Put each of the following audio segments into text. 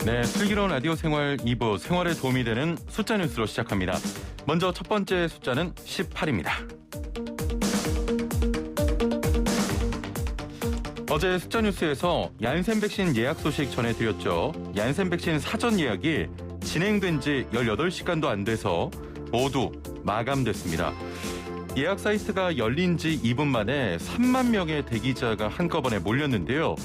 네, 슬기로운 라디오 생활 2부 생활에 도움이 되는 숫자 뉴스로 시작합니다. 먼저 첫 번째 숫자는 18입니다. 어제 숫자 뉴스에서 얀센 백신 예약 소식 전해드렸죠. 얀센 백신 사전 예약이 진행된 지 18시간도 안 돼서 모두 마감됐습니다. 예약 사이트가 열린 지 2분 만에 3만 명의 대기자가 한꺼번에 몰렸는데요.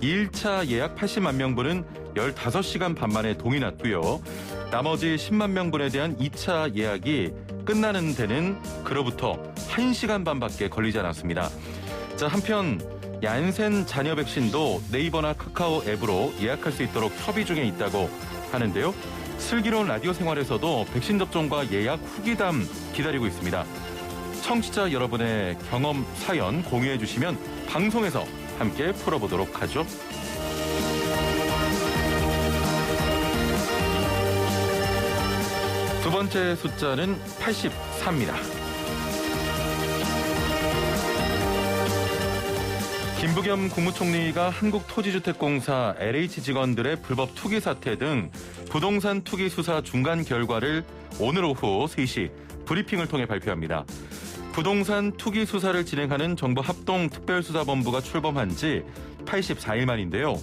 1차 예약 80만 명분은 15시간 반 만에 동이 났고요. 나머지 10만 명분에 대한 2차 예약이 끝나는 데는 그로부터 1시간 반밖에 걸리지 않았습니다. 자, 한편 얀센 잔여 백신도 네이버나 카카오 앱으로 예약할 수 있도록 협의 중에 있다고 하는데요. 슬기로운 라디오 생활에서도 백신 접종과 예약 후기담 기다리고 있습니다. 청취자 여러분의 경험 사연 공유해 주시면 방송에서 함께 풀어보도록 하죠. 두 번째 숫자는 84입니다. 김부겸 국무총리가 한국토지주택공사 LH 직원들의 불법 투기 사태 등 부동산 투기 수사 중간 결과를 오늘 오후 3시 브리핑을 통해 발표합니다. 부동산 투기 수사를 진행하는 정부 합동특별수사본부가 출범한 지 84일 만인데요.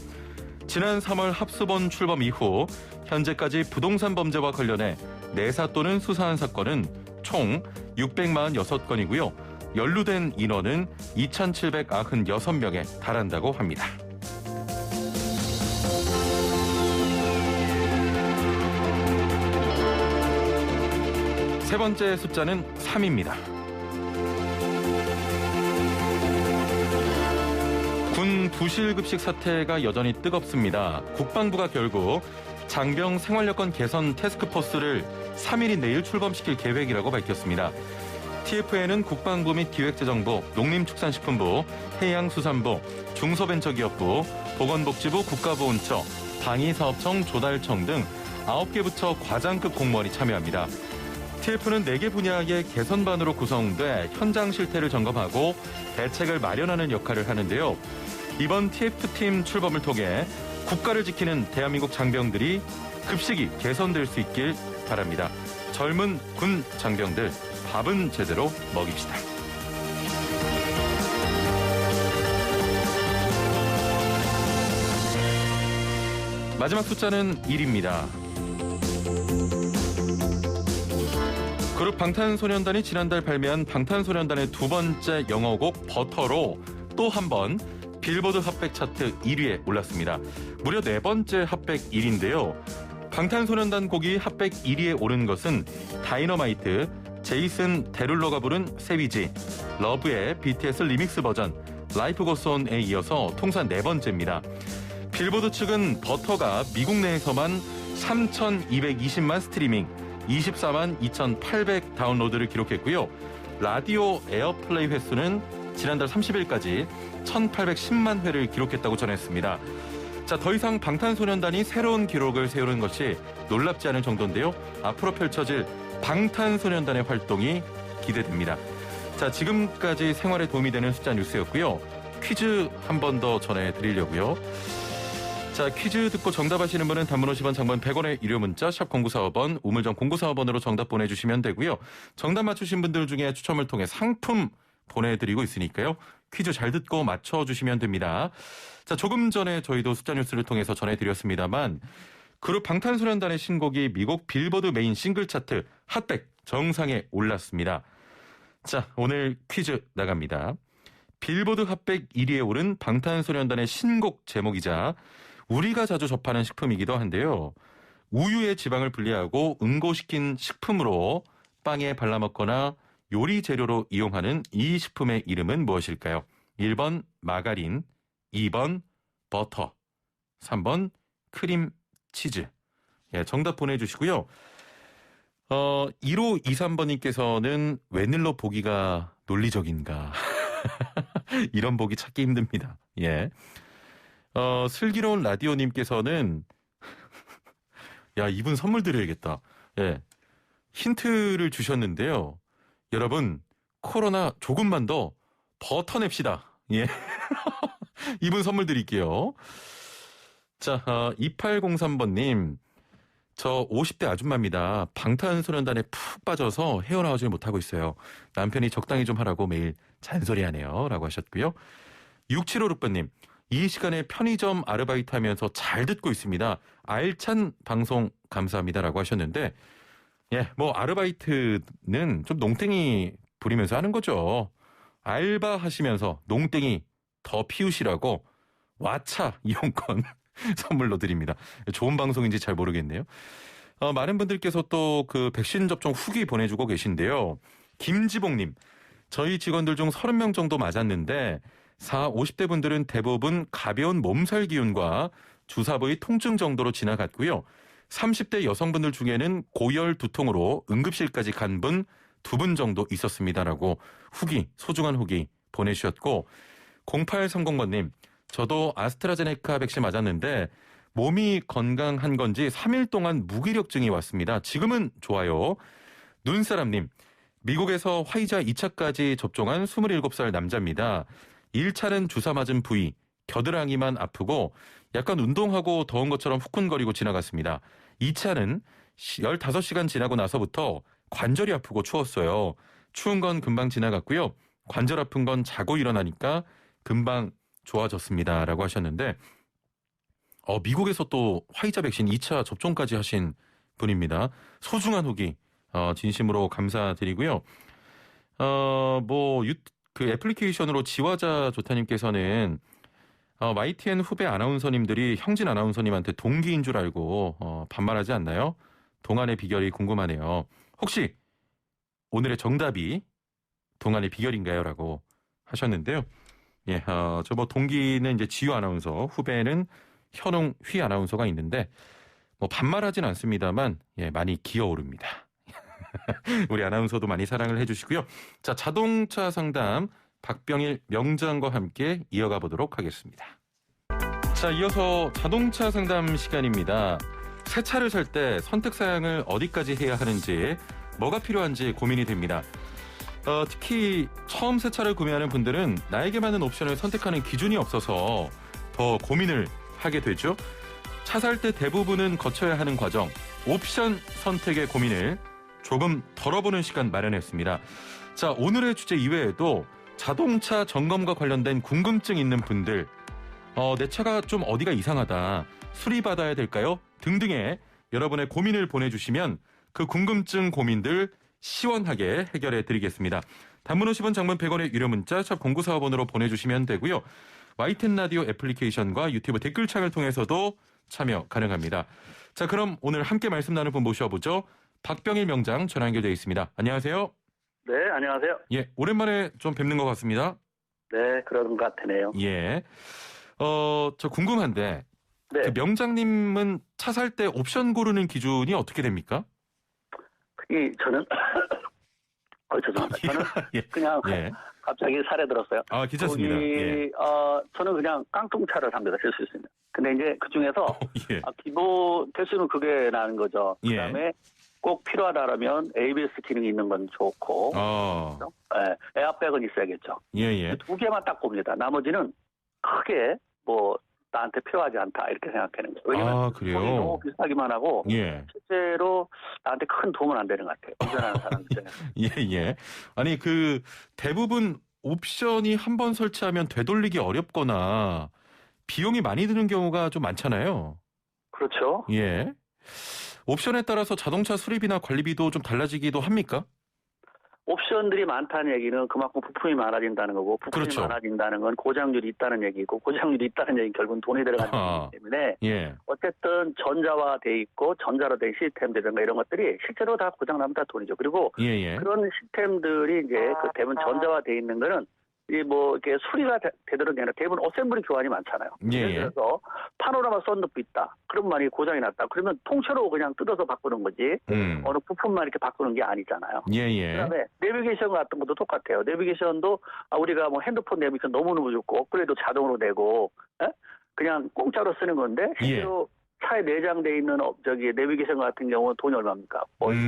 지난 3월 합수본 출범 이후 현재까지 부동산 범죄와 관련해 내사 또는 수사한 사건은 총 646건이고요. 연루된 인원은 2,796명에 달한다고 합니다. 세 번째 숫자는 3입니다. 군 부실급식 사태가 여전히 뜨겁습니다. 국방부가 결국 장병 생활여건 개선 태스크포스를 3일인 내일 출범시킬 계획이라고 밝혔습니다. TF에는 국방부 및 기획재정부, 농림축산식품부, 해양수산부, 중소벤처기업부, 보건복지부, 국가보훈처, 방위사업청, 조달청 등 9개 부처 과장급 공무원이 참여합니다. TF는 4개 분야의 개선반으로 구성돼 현장 실태를 점검하고 대책을 마련하는 역할을 하는데요. 이번 TF팀 출범을 통해 국가를 지키는 대한민국 장병들이 급식이 개선될 수 있길 바랍니다. 젊은 군 장병들 밥은 제대로 먹입시다. 마지막 숫자는 1입니다. 그룹 방탄소년단이 지난달 발매한 방탄소년단의 두 번째 영어곡 버터로 또 한 번 빌보드 핫백 차트 1위에 올랐습니다. 무려 네 번째 핫백 1위인데요. 방탄소년단 곡이 핫백 1위에 오른 것은 다이너마이트, 제이슨 데룰러가 부른 세비지, 러브의 BTS 리믹스 버전, 라이프 고스온에 이어서 통산 네 번째입니다. 빌보드 측은 버터가 미국 내에서만 3,220만 스트리밍, 24만 2,800 다운로드를 기록했고요. 라디오 에어플레이 횟수는 지난달 30일까지 1,810만 회를 기록했다고 전했습니다. 자, 더 이상 방탄소년단이 새로운 기록을 세우는 것이 놀랍지 않은 정도인데요. 앞으로 펼쳐질 방탄소년단의 활동이 기대됩니다. 자, 지금까지 생활에 도움이 되는 숫자 뉴스였고요. 퀴즈 한 번 더 전해드리려고요. 자, 퀴즈 듣고 정답하시는 분은 단문 50원, 장문 100원의 유료 문자 샵 0945번, 우물정 0945번으로 정답 보내주시면 되고요. 정답 맞추신 분들 중에 추첨을 통해 상품 보내드리고 있으니까요. 퀴즈 잘 듣고 맞춰주시면 됩니다. 자, 조금 전에 저희도 숫자 뉴스를 통해서 전해드렸습니다만 그룹 방탄소년단의 신곡이 미국 빌보드 메인 싱글 차트 핫백 정상에 올랐습니다. 자, 오늘 퀴즈 나갑니다. 빌보드 핫백 1위에 오른 방탄소년단의 신곡 제목이자 우리가 자주 접하는 식품이기도 한데요. 우유의 지방을 분리하고 응고시킨 식품으로 빵에 발라먹거나 요리 재료로 이용하는 이 식품의 이름은 무엇일까요? 1번 마가린, 2번 버터, 3번 크림 치즈. 예, 정답 보내주시고요. 1523번님께서는 웬일로 보기가 논리적인가. 이런 보기 찾기 힘듭니다. 예. 슬기로운 라디오님께서는 야, 이분 선물 드려야겠다. 예. 힌트를 주셨는데요. 여러분, 코로나 조금만 더 버텨냅시다. 예. 이분 선물 드릴게요. 자, 2803번님. 저 50대 아줌마입니다. 방탄소년단에 푹 빠져서 헤어나오질 못하고 있어요. 남편이 적당히 좀 하라고 매일 잔소리하네요. 라고 하셨고요. 6756번님. 이 시간에 편의점 아르바이트 하면서 잘 듣고 있습니다. 알찬 방송 감사합니다. 라고 하셨는데 예, 뭐 아르바이트는 좀 농땡이 부리면서 하는 거죠. 알바하시면서 농땡이 더 피우시라고 왓챠 이용권 선물로 드립니다. 좋은 방송인지 잘 모르겠네요. 많은 분들께서 또 그 백신 접종 후기 보내주고 계신데요. 김지봉님, 저희 직원들 중 30명 정도 맞았는데 50대 분들은 대부분 가벼운 몸살 기운과 주사 부위 통증 정도로 지나갔고요. 30대 여성분들 중에는 고열 두통으로 응급실까지 간 분 2분 정도 있었습니다라고 후기, 소중한 후기 보내주셨고 0830번님, 저도 아스트라제네카 백신 맞았는데 몸이 건강한 건지 3일 동안 무기력증이 왔습니다. 지금은 좋아요. 눈사람님, 미국에서 화이자 2차까지 접종한 27살 남자입니다. 1차는 주사 맞은 부위, 겨드랑이만 아프고 약간 운동하고 더운 것처럼 후끈거리고 지나갔습니다. 2차는 15시간 지나고 나서부터 관절이 아프고 추웠어요. 추운 건 금방 지나갔고요. 관절 아픈 건 자고 일어나니까 금방 좋아졌습니다. 라고 하셨는데 미국에서 또 화이자 백신 2차 접종까지 하신 분입니다. 소중한 후기 진심으로 감사드리고요. 그 애플리케이션으로 지화자 조타님께서는 YTN 후배 아나운서님들이 형진 아나운서님한테 동기인 줄 알고 반말하지 않나요? 동안의 비결이 궁금하네요. 혹시 오늘의 정답이 동안의 비결인가요? 라고 하셨는데요. 예, 저 뭐 동기는 이제 지유 아나운서, 후배는 현웅 휘 아나운서가 있는데 뭐 반말하진 않습니다만 예, 많이 기어오릅니다. 우리 아나운서도 많이 사랑을 해주시고요. 자, 자동차 상담 박병일 명장과 함께 이어가 보도록 하겠습니다. 자, 이어서 자동차 상담 시간입니다. 새 차를 살 때 선택 사양을 어디까지 해야 하는지, 뭐가 필요한지 고민이 됩니다. 특히 처음 새 차를 구매하는 분들은 나에게 맞는 옵션을 선택하는 기준이 없어서 더 고민을 하게 되죠. 차 살 때 대부분은 거쳐야 하는 과정, 옵션 선택의 고민을 조금 덜어보는 시간 마련했습니다. 자, 오늘의 주제 이외에도 자동차 점검과 관련된 궁금증 있는 분들, 내 차가 좀 어디가 이상하다, 수리받아야 될까요? 등등의 여러분의 고민을 보내주시면 그 궁금증 고민들 시원하게 해결해 드리겠습니다. 단문 50원, 장문 100원의 유료 문자 샵 0945번으로 보내주시면 되고요. YTN 라디오 애플리케이션과 유튜브 댓글창을 통해서도 참여 가능합니다. 자, 그럼 오늘 함께 말씀 나눌 분 모셔보죠. 박병일 명장 전화 연결되어 있습니다. 안녕하세요. 네, 안녕하세요. 예, 오랜만에 좀 뵙는 것 같습니다. 네, 그런 것 같으네요. 예. 저 궁금한데, 네. 그 명장님은 차 살 때 옵션 고르는 기준이 어떻게 됩니까? 저는, 죄송합니다. 저는 예. 그냥 갑자기 살에 들었어요. 아, 괜찮습니다. 예. 저는 그냥 깡통차를 삽니다. 쓸 수 있습니다. 근데 이제 그 중에서, 예. 기본 대수는 그게 나는 거죠. 그 다음에 꼭 필요하다면 ABS 기능이 있는 건 좋고, 에어백은 있어야겠죠. 예. 두 개만 딱 봅니다. 나머지는 크게 나한테 필요하지 않다 이렇게 생각하는 거예요. 왜냐면 그래요? 너무 비싸기만 하고 실제로 나한테 큰 도움은 안 되는 것 같아요. 운전하는 사람 입장에서. 예. 아니 그 대부분 옵션이 한 번 설치하면 되돌리기 어렵거나 비용이 많이 드는 경우가 좀 많잖아요. 그렇죠. 예. 옵션에 따라서 자동차 수리비나 관리비도 좀 달라지기도 합니까? 옵션들이 많다는 얘기는 그만큼 부품이 많아진다는 거고, 부품이 그렇죠. 많아진다는 건 고장률이 있다는 얘기고, 고장률이 있다는 얘기는 결국은 돈이 들어가는 얘기이기 때문에 어쨌든 전자화 돼 있고 전자로 된 시스템들이나 이런 것들이 실제로 다 고장나면 다 돈이죠. 그리고 그런 시스템들이 이제 그 대부분 전자화 돼 있는 거는 이렇게 수리가 되도록 아니라 대부분 어셈블리 교환이 많잖아요. 예를 들어서 파노라마 썬루프 있다. 그럼 만약에 고장이 났다. 그러면 통째로 그냥 뜯어서 바꾸는 거지. 어느 부품만 이렇게 바꾸는 게 아니잖아요. 그다음에 내비게이션 같은 것도 똑같아요. 내비게이션도 우리가 핸드폰 내비게이션 너무너무 좋고 업그레이드 자동으로 되고 그냥 공짜로 쓰는 건데 실제로 차에 내장돼 있는 내비게이션 같은 경우는 돈이 얼마입니까? 거의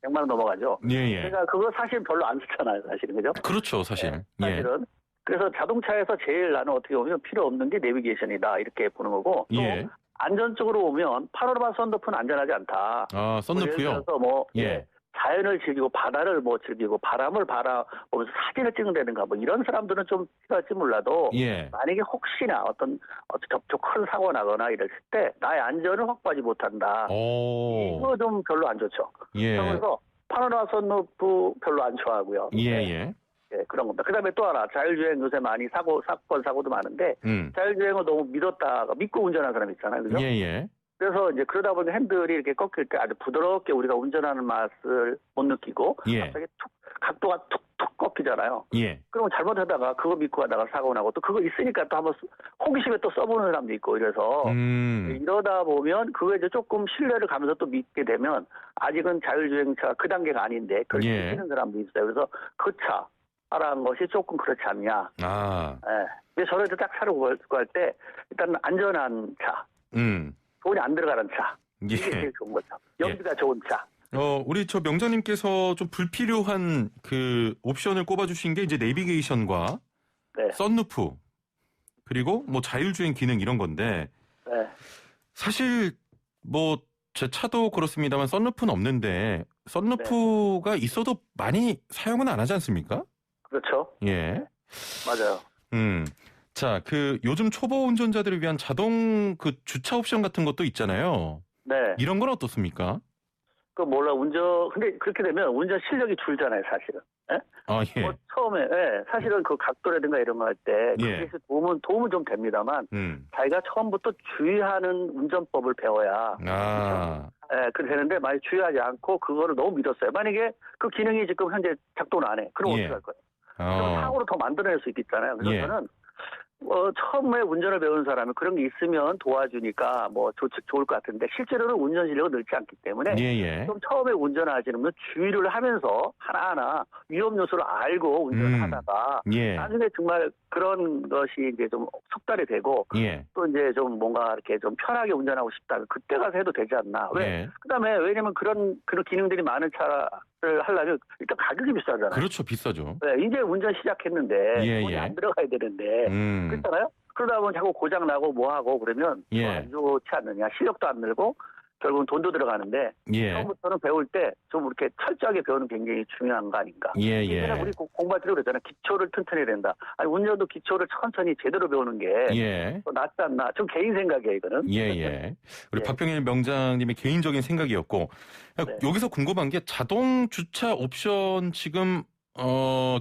100만 원 넘어가죠. 그러니까 그거 사실 별로 안 쓰잖아요, 사실은. 그죠? 그렇죠, 사실. 사실은. 그래서 자동차에서 제일 나는 어떻게 보면 필요 없는 게 내비게이션이다. 이렇게 보는 거고. 또 안전적으로 오면 파노라마 썬루프는 안전하지 않다. 아, 썬루프요? 그래서 뭐 자연을 즐기고 바다를 뭐 즐기고 바람을 바라보면서 사진을 찍는다든가 뭐 이런 사람들은 좀 필요할지 몰라도 만약에 혹시나 어떤 접촉 큰 사고 나거나 이랬을 때 나의 안전을 확보하지 못한다. 이거 좀 별로 안 좋죠. 그래서 파노라마 썬루프 별로 안 좋아하고요. 그런 겁니다. 그다음에 또 하나 자율주행 요새 많이 사건 사고도 많은데 자율주행을 너무 믿고 운전하는 사람 있잖아요, 그죠? 그래서 이제 그러다 보니 핸들이 이렇게 꺾일 때 아주 부드럽게 우리가 운전하는 맛을 못 느끼고 갑자기 각도가 툭툭 꺾이잖아요. 그러면 잘못하다가 그거 믿고 하다가 사고 나고 또 그거 있으니까 또 한번 호기심에 또 써보는 사람도 있고 이래서 이러다 보면 그거에 이제 조금 신뢰를 가면서 또 믿게 되면 아직은 자율주행차 그 단계가 아닌데 그걸 믿는 사람도 있어요. 그래서 그 차라는 것이 조금 그렇지 않냐. 근데 저는 딱 차를 구할 때 일단 안전한 차. 돈이 안 들어가는 차. 이게 제일 좋은 거죠. 연비가 좋은 차. 우리 저 명장님께서 좀 불필요한 그 옵션을 꼽아주신 게 이제 내비게이션과 썬루프 그리고 뭐 자율주행 기능 이런 건데 사실 뭐 제 차도 그렇습니다만 썬루프는 없는데 썬루프가 있어도 많이 사용은 안 하지 않습니까? 그렇죠. 맞아요. 자, 요즘 초보 운전자들을 위한 자동 주차 옵션 같은 것도 있잖아요. 이런 건 어떻습니까? 근데 그렇게 되면 운전 실력이 줄잖아요, 사실은. 뭐 처음에, 사실은 그 각도라든가 이런 거 할 때, 그래서 도움은 좀 됩니다만, 자기가 처음부터 주의하는 운전법을 배워야. 그렇게 되는데, 만약 주의하지 않고, 그거를 너무 믿었어요. 만약에 그 기능이 지금 현재 작동을 안 해. 그럼 어떻게 할 거예요? 그럼 사고를 더 만들어낼 수 있잖아요. 그래서 저는, 처음에 운전을 배우는 사람은 그런 게 있으면 도와주니까 뭐 좋을 것 같은데 실제로는 운전 실력은 늘지 않기 때문에 좀 처음에 운전하시는 분 주의를 하면서 하나하나 위험 요소를 알고 운전을 하다가 나중에 정말 그런 것이 이제 좀 숙달이 되고 또 이제 좀 뭔가 이렇게 좀 편하게 운전하고 싶다면 그때 가서 해도 되지 않나. 그다음에 왜냐면 그런 기능들이 많은 차를 하려면 일단 가격이 비싸잖아요. 그렇죠, 비싸죠. 이제 운전 시작했는데 돈이 안 들어가야 되는데 그렇잖아요. 그러다 보면 자꾸 고장 나고 뭐 하고 그러면 안 좋지 않느냐. 실력도 안 늘고 결국은 돈도 들어가는데 처음부터는 배울 때 좀 이렇게 철저하게 배우는 게 굉장히 중요한 거 아닌가. 우리 공부할 때도 그랬잖아요. 기초를 튼튼해야 된다. 아니 운전도 기초를 천천히 제대로 배우는 게 더 낫지 않나. 좀 개인 생각이에요, 이거는. 우리 박병일 명장님의 개인적인 생각이었고 여기서 궁금한 게 자동 주차 옵션 지금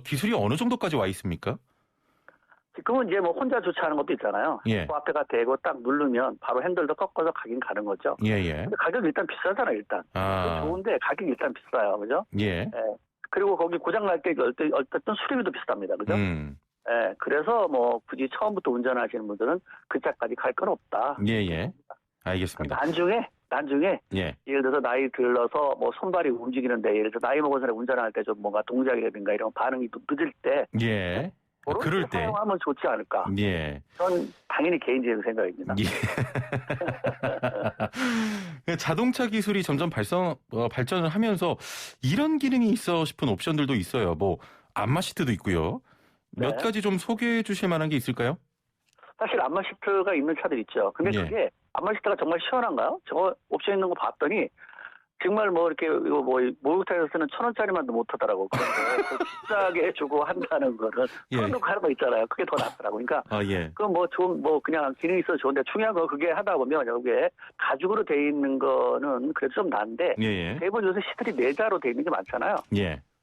기술이 어느 정도까지 와 있습니까? 지금은 이제 뭐 혼자 주차하는 것도 있잖아요. 그 앞에가 대고 딱 누르면 바로 핸들도 꺾어서 가긴 가는 거죠. 근데 가격이 일단 비싸잖아요, 일단. 좋은데 가격이 일단 비싸요, 그죠? 그리고 거기 고장 날 때 어쨌든 수리비도 비쌉니다, 그죠? 그래서 뭐 굳이 처음부터 운전하시는 분들은 그 차까지 갈 건 없다. 알겠습니다. 나중에 예를 들어서 나이 들어서 뭐 손발이 움직이는데 예를 들어서 나이 먹은 사람이 운전할 때 좀 뭔가 동작이라든가 이런 반응이 늦을 때 그럴 때 사용하면 좋지 않을까. 전 당연히 개인적인 생각입니다. 자동차 기술이 점점 발전을 하면서 이런 기능이 있어 싶은 옵션들도 있어요. 뭐 안마 시트도 있고요. 몇 가지 좀 소개해 주실 만한 게 있을까요? 사실 안마 시트가 있는 차들 있죠. 근데 그게 안마 시트가 정말 시원한가요? 저 옵션 있는 거 봤더니 정말 뭐 이렇게 이거 뭐 목욕탕에서는 1,000원짜리만도 못 하더라고. 그런데 비싸게 주고 한다는 거는 그런 거 하는 거 있잖아요. 그게 더 낫더라고. 그러니까 그건 뭐 좀 뭐 그냥 기능이 있어서 좋은데 중요한 건 그게 하다 보면 여기에 가죽으로 돼 있는 거는 그래도 좀 나은데 대부분 요새 시트들이 내자로 돼 있는 게 많잖아요.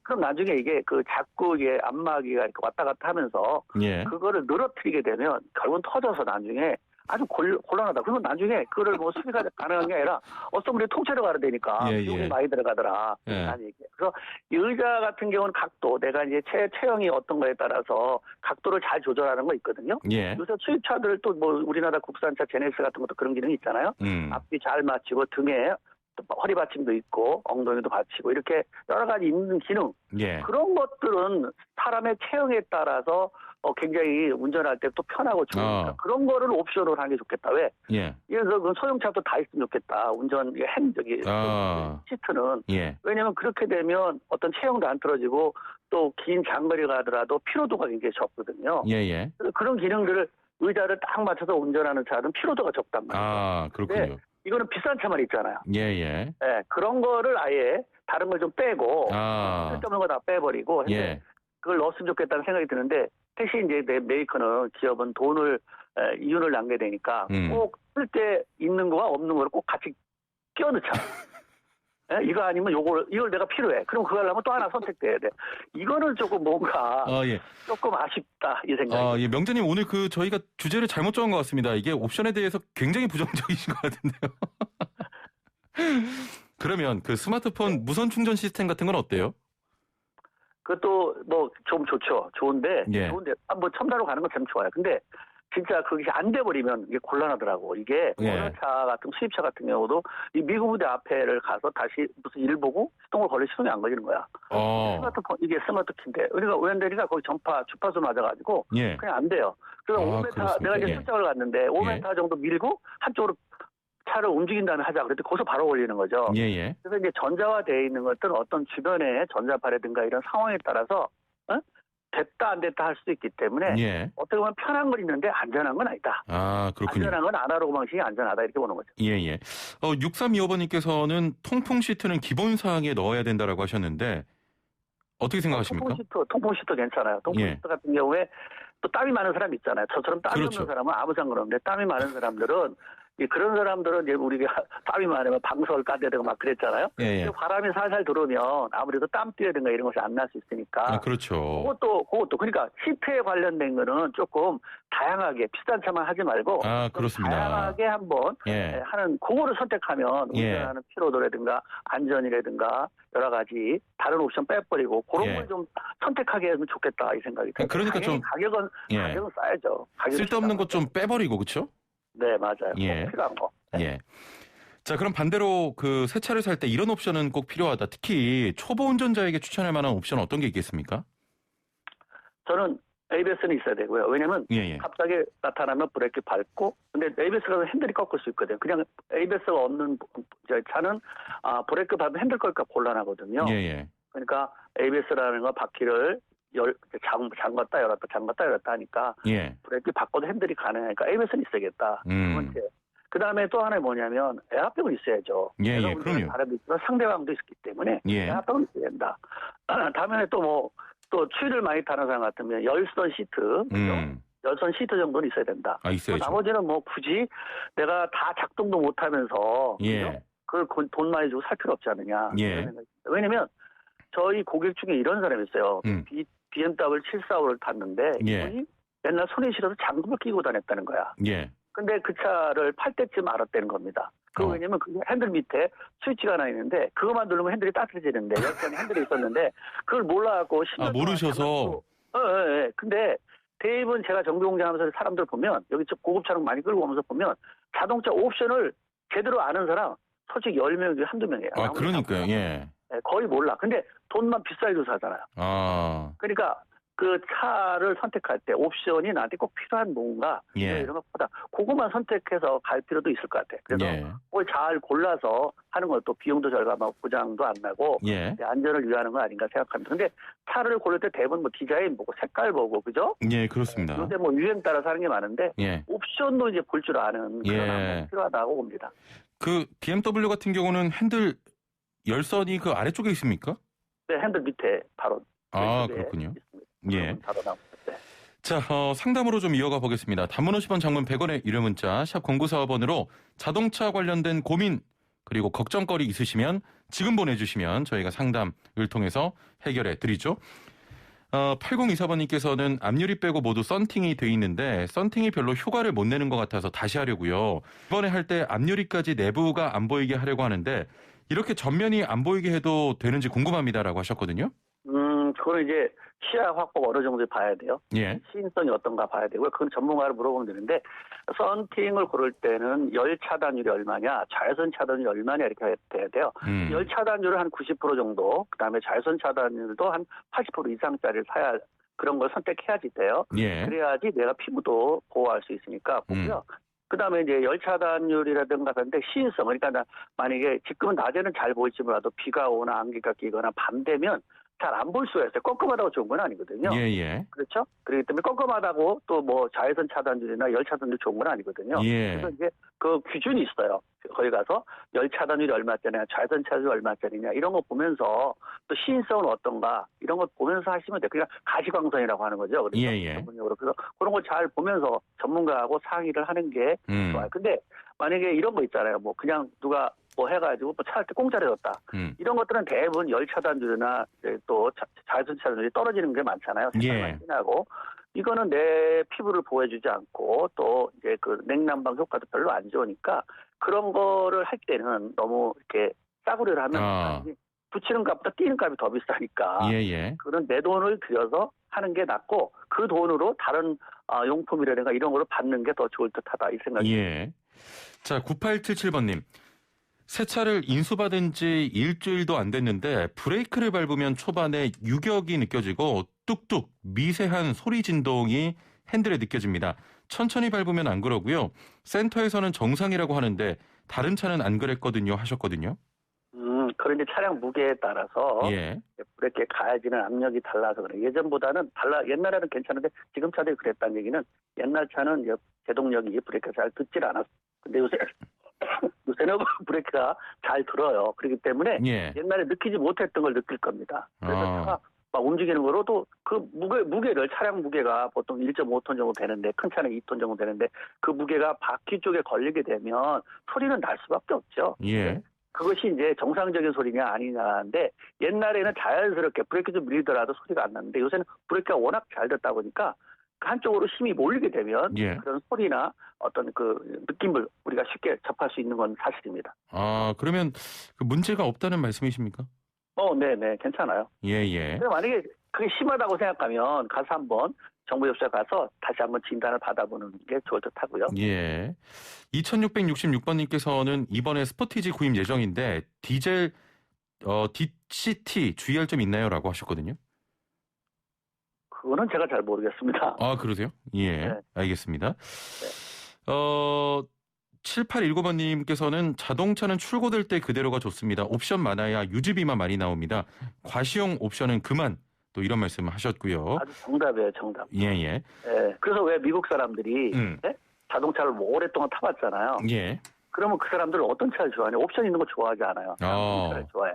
그럼 나중에 이게 자꾸 이게 안마기가 이렇게 왔다 갔다 하면서 그거를 늘어뜨리게 되면 결국은 터져서 나중에 아주 곤란하다. 그러면 나중에 그거를 뭐 수리가 가능한 게 아니라 어떤 분이 통째로 가야 되니까 비용이 많이 들어가더라. 그래서 이 의자 같은 경우는 각도, 내가 이제 체형이 어떤 거에 따라서 각도를 잘 조절하는 거 있거든요. 요새 수입차들 또 뭐 우리나라 국산차 제네시스 같은 것도 그런 기능이 있잖아요. 앞뒤 잘 맞추고 등에 허리 받침도 있고 엉덩이도 받치고 이렇게 여러 가지 있는 기능 그런 것들은 사람의 체형에 따라서 굉장히 운전할 때 또 편하고 좋으니까 그런 거를 옵션으로 하는 게 좋겠다. 왜? 예를 들어서 그 소형차도 다 있으면 좋겠다. 운전 시트는 왜냐하면 그렇게 되면 어떤 체형도 안 떨어지고 또 긴 장거리 가더라도 피로도가 굉장히 적거든요. 그런 기능들을 의자를 딱 맞춰서 운전하는 차는 피로도가 적단 말이에요. 아, 그렇군요. 이거는 비싼 차만 있잖아요. 예. 그런 거를 아예 다른 걸 좀 빼고 쓸데없는 거 다 빼버리고 그걸 넣었으면 좋겠다는 생각이 드는데 대신 이제 내 메이커는 기업은 돈을 이윤을 남게 되니까 꼭 쓸 때 있는 거와 없는 거를 꼭 같이 끼워 넣자. 이거 아니면 이걸 내가 필요해. 그럼 그거 하려면 또 하나 선택돼야 돼. 이거는 조금 뭔가 조금 아쉽다 이 생각이. 명재님 오늘 저희가 주제를 잘못 정한 것 같습니다. 이게 옵션에 대해서 굉장히 부정적이신 것 같은데요. 그러면 그 스마트폰 무선 충전 시스템 같은 건 어때요? 그것도 뭐 좀 좋죠. 좋은데 뭐 첨단으로 가는 건 참 좋아요. 근데 진짜 그게 안 돼버리면 이게 곤란하더라고. 이게 어느 차 같은 수입차 같은 경우도 이 미국 부대 앞에를 가서 다시 무슨 일 보고 시동을 걸릴 시동이 안 걸리는 거야. 스마트폰 이게 스마트키인데 우리가 웬데리가 거기 주파수 맞아가지고 그냥 안 돼요. 그래서 5m 내가 이제 출장을 갔는데 5m 정도 밀고 한쪽으로 차를 움직인 다음에 하자. 그랬더니 거기서 바로 걸리는 거죠. 그래서 이제 전자화되어 있는 것들은 어떤 주변의 전자파라든가 이런 상황에 따라서 됐다 안 됐다 할 수도 있기 때문에 어떻게 보면 편한 건 있는데 안전한 건 아니다. 그렇군요. 안전한 건 아날로그 방식이 안전하다 이렇게 보는 거죠. 6325번님께서는 통풍 시트는 기본 사항에 넣어야 된다라고 하셨는데 어떻게 생각하십니까? 통풍 시트 괜찮아요. 통풍 시트 같은 경우에 또 땀이 많은 사람 있잖아요. 저처럼 땀이 없는 사람은 아무 상관없는데 땀이 많은 사람들은 그런 사람들은 이제 우리가 땀이 많으면 방석을 까대든가 막 그랬잖아요. 바람이 살살 들어오면 아무래도 땀 띠어든가 이런 것이 안 날 수 있으니까. 그렇죠. 그것도 그러니까 시트에 관련된 거는 조금 다양하게 비싼 차만 하지 말고 그렇습니다. 다양하게 한번 하는 그거를 선택하면 운전하는 피로도라든가 안전이라든가 여러 가지 다른 옵션 빼버리고 그런 걸 좀 선택하게 하면 좋겠다 이 생각이 들어요. 그러니까 좀 가격은 싸야죠. 쓸데없는 것 좀 빼버리고 그렇죠? 네, 맞아요. 꼭 필요한 거. 자, 그럼 반대로 새 차를 살 때 이런 옵션은 꼭 필요하다. 특히 초보 운전자에게 추천할 만한 옵션 어떤 게 있겠습니까? 저는 ABS는 있어야 되고요. 왜냐면 갑자기 나타나면 브레이크 밟고 근데 ABS가 핸들이 꺾을 수 있거든요. 그냥 ABS가 없는 차는 브레이크 밟으면 핸들 꺾기가 곤란하거든요. 그러니까 ABS라는 건 바퀴를 잠갔다 열었다 하니까 브레이크 바꿔도 핸들이 가능하니까 ABS는 있어야겠다. 두 번째. 그 다음에 또 하나 뭐냐면 에어백은 있어야죠. 그럼요. 다른 상대방도 있기 때문에 에어백은 있어야 된다. 다음에 또 추위를 많이 타는 사람 같으면 열선 시트, 열선 시트 정도는 있어야 된다. 있어야죠. 나머지는 뭐 굳이 내가 다 작동도 못하면서 그걸 돈 많이 주고 살 필요 없지 않느냐. 왜냐면 저희 고객 중에 이런 사람이 있어요. BMW 745를 탔는데 이분이 맨날 손에 실어서 장갑을 끼고 다녔다는 거야. 근데 그 차를 팔 때쯤 알았다는 겁니다. 왜냐면 그 핸들 밑에 스위치가 하나 있는데 그것만 누르면 핸들이 따뜻해지는데 여기까지 핸들이 있었는데 그걸 몰라갖고 모르셔서. 근데 대부분 제가 정비공장하면서 사람들 보면 여기 고급 차량 많이 끌고 오면서 보면 자동차 옵션을 제대로 아는 사람 솔직히 10명 중에 한두 명이에요. 그러니까요. 거의 몰라. 근데 돈만 비싸게 줘서 하잖아요. 그러니까 그 차를 선택할 때 옵션이 나한테 꼭 필요한 뭔가 이런 것보다 그것만 선택해서 갈 필요도 있을 것 같아. 그래서 그걸 잘 골라서 하는 것도 비용도 절감하고 보장도 안 나고 안전을 위하는 거 아닌가 생각합니다. 근데 차를 고를 때 대부분 뭐 디자인 보고 색깔 보고 그죠? 그렇습니다. 요새 뭐 유행 따라서 하는 게 많은데 옵션도 이제 볼 줄 아는 그런 안목이 필요하다고 봅니다. 그 BMW 같은 경우는 핸들 열선이 그 아래쪽에 있습니까? 네, 핸들 밑에 바로. 그렇군요. 자, 상담으로 좀 이어가 보겠습니다. 단문 50원, 장문 100원의 유료 문자 샵 0945번으로 자동차 관련된 고민 그리고 걱정거리 있으시면 지금 보내주시면 저희가 상담을 통해서 해결해 드리죠. 8024번님께서는 앞유리 빼고 모두 썬팅이 돼 있는데 썬팅이 별로 효과를 못 내는 것 같아서 다시 하려고요. 이번에 할 때 앞유리까지 내부가 안 보이게 하려고 하는데 이렇게 전면이 안 보이게 해도 되는지 궁금합니다라고 하셨거든요. 그거는 이제 시야 확보가 어느 정도 봐야 돼요. 시인성이 어떤가 봐야 되고요. 그건 전문가를 물어보면 되는데 썬팅을 고를 때는 열 차단율이 얼마냐, 자외선 차단율이 얼마냐 이렇게 돼야 돼요. 열 차단율은 한 90% 정도, 그다음에 자외선 차단율도 한 80% 이상짜리를 사야 그런 걸 선택해야지 돼요. 그래야지 내가 피부도 보호할 수 있으니까 보고요. 그다음에 이제 열 차단율이라든가 그런데 시인성 그러니까 만약에 지금은 낮에는 잘 보이지 몰라도 비가 오나 안개가 끼거나 밤 되면 잘 안 볼 수가 있어요. 껌껌하다고 좋은 건 아니거든요. 예. 그렇죠? 그렇기 때문에 껌껌하다고 또 뭐 자외선 차단율이나 열 차단율 좋은 건 아니거든요. 예. 그래서 이제 그 기준이 있어요. 거기 가서 열 차단율이 얼마짜리냐, 자외선 차단율이 얼마짜리냐 이런 거 보면서 또 시인성은 어떤가 이런 거 보면서 하시면 돼요. 그냥 가시광선이라고 하는 거죠. 그래서 전문용어로. 그래서 그런 걸 잘 보면서 전문가하고 상의를 하는 게 좋아요. 근데 만약에 이런 거 있잖아요. 뭐 그냥 누가 뭐 해가지고 뭐 차할 때 공짜로 줬다. 이런 것들은 대부분 열 차단율이나 또 자외선 차단율이 떨어지는 게 많잖아요. 색깔만 진하고. 이거는 내 피부를 보호해주지 않고 또 이제 그 냉난방 효과도 별로 안 좋으니까 그런 거를 할 때는 너무 이렇게 싸구려를 하면 붙이는 값보다 띄는 값이 더 비싸니까 그런 내 돈을 들여서 하는 게 낫고 그 돈으로 다른 용품이라든가 이런 거를 받는 게 더 좋을 듯하다 이 생각이 자, 9877번님. 새 차를 인수받은 지 일주일도 안 됐는데 브레이크를 밟으면 초반에 유격이 느껴지고 뚝뚝 미세한 소리 진동이 핸들에 느껴집니다. 천천히 밟으면 안 그러고요. 센터에서는 정상이라고 하는데 다른 차는 안 그랬거든요 하셨거든요. 그런데 차량 무게에 따라서 브레이크에 가해지는 압력이 달라서 그래요. 예전보다는 옛날에는 괜찮은데 지금 차들이 그랬다는 얘기는 옛날 차는 제동력이 브레이크가 잘 듣질 않았어요. 근데 요새는 브레이크가 잘 들어요. 그렇기 때문에 옛날에 느끼지 못했던 걸 느낄 겁니다. 그래서 차가 막 움직이는 거로도 그 무게를 차량 무게가 보통 1.5톤 정도 되는데 큰 차는 2톤 정도 되는데 그 무게가 바퀴 쪽에 걸리게 되면 소리는 날 수밖에 없죠. 그것이 이제 정상적인 소리냐 아니냐인데 옛날에는 자연스럽게 브레이크 좀 밀리더라도 소리가 안 났는데 요새는 브레이크가 워낙 잘 됐다 보니까 한쪽으로 힘이 몰리게 되면 그런 소리나 어떤 그 느낌을 우리가 쉽게 접할 수 있는 건 사실입니다. 그러면 그 문제가 없다는 말씀이십니까? 네네 괜찮아요. 근데 만약에 그게 심하다고 생각하면 가서 한번 정부협사 가서 다시 한번 진단을 받아보는 게 좋을 듯하고요. 2666번님께서는 이번에 스포티지 구입 예정인데 디젤 DCT 주의할 점 있나요?라고 하셨거든요. 그거는 제가 잘 모르겠습니다. 그러세요? 알겠습니다. 7819번님께서는 자동차는 출고될 때 그대로가 좋습니다. 옵션 많아야 유지비만 많이 나옵니다. 과시용 옵션은 그만. 또 이런 말씀을 하셨고요. 아주 정답이에요, 정답. 그래서 왜 미국 사람들이 자동차를 오랫동안 타봤잖아요. 그러면 그 사람들은 어떤 차를 좋아하냐? 옵션 있는 거 좋아하지 않아요. 차를 좋아해.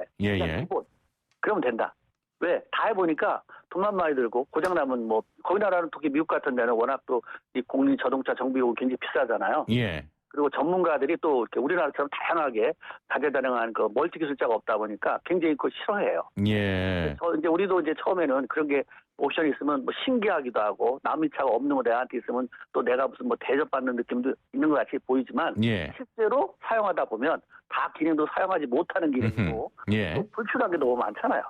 그러면 된다. 왜? 다 해보니까 돈만 많이 들고 고장나면 뭐 거기 나라는 특히 미국 같은 데는 워낙 또 이 공리 자동차 정비용이 굉장히 비싸잖아요. 그리고 전문가들이 또 이렇게 우리나라처럼 다양하게 다재다능한 그 멀티 기술자가 없다 보니까 굉장히 그거 싫어해요. 이제 우리도 이제 처음에는 그런 게 옵션이 있으면 뭐 신기하기도 하고 남의 차가 없는 거 내한테 있으면 또 내가 무슨 뭐 대접받는 느낌도 있는 것 같이 보이지만 실제로 사용하다 보면 다 기능도 사용하지 못하는 기능이고 또 불필요한 게 너무 많잖아요.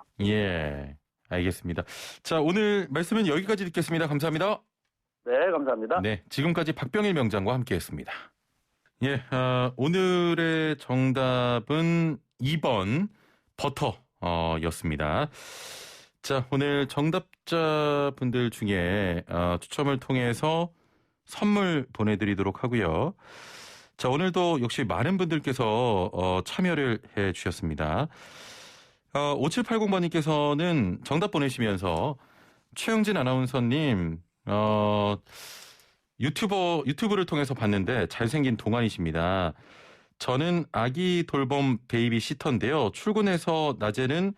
알겠습니다. 자, 오늘 말씀은 여기까지 듣겠습니다. 감사합니다. 네, 감사합니다. 지금까지 박병일 명장과 함께했습니다. 오늘의 정답은 2번 버터였습니다. 자, 오늘 정답자분들 중에 추첨을 통해서 선물 보내드리도록 하고요. 자, 오늘도 역시 많은 분들께서 참여를 해 주셨습니다. 5780번님께서는 정답 보내시면서 최영진 아나운서님 유튜브를 통해서 봤는데 잘생긴 동안이십니다. 저는 아기 돌봄 베이비 시터인데요. 출근해서 낮에는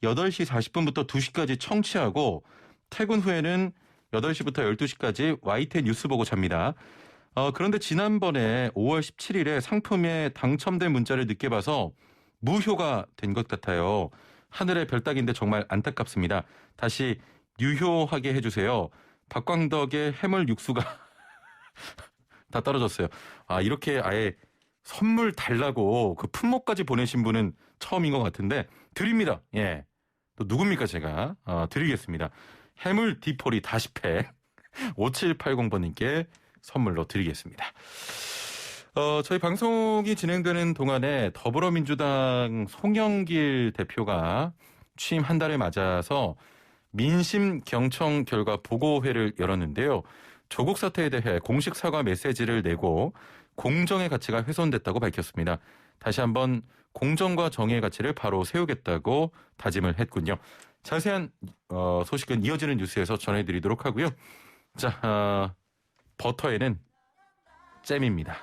8시 40분부터 2시까지 청취하고 퇴근 후에는 8시부터 12시까지 YTN 뉴스 보고 잡니다. 그런데 지난번에 5월 17일에 상품에 당첨된 문자를 늦게 봐서 무효가 된 것 같아요. 하늘의 별 따기인데 정말 안타깝습니다. 다시 유효하게 해주세요. 박광덕의 해물 육수가 다 떨어졌어요. 이렇게 아예 선물 달라고 그 품목까지 보내신 분은 처음인 것 같은데 드립니다. 또 누굽니까 제가 드리겠습니다. 해물 디포리 다시 팩 5780번님께 선물로 드리겠습니다. 저희 방송이 진행되는 동안에 더불어민주당 송영길 대표가 취임 한 달을 맞아서 민심 경청 결과 보고회를 열었는데요. 조국 사태에 대해 공식 사과 메시지를 내고 공정의 가치가 훼손됐다고 밝혔습니다. 다시 한번 공정과 정의의 가치를 바로 세우겠다고 다짐을 했군요. 자세한 소식은 이어지는 뉴스에서 전해드리도록 하고요. 자, 버터에는 잼입니다.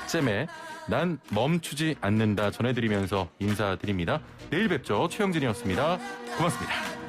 잼에 난 멈추지 않는다 전해드리면서 인사드립니다. 내일 뵙죠. 최영진이었습니다. 고맙습니다.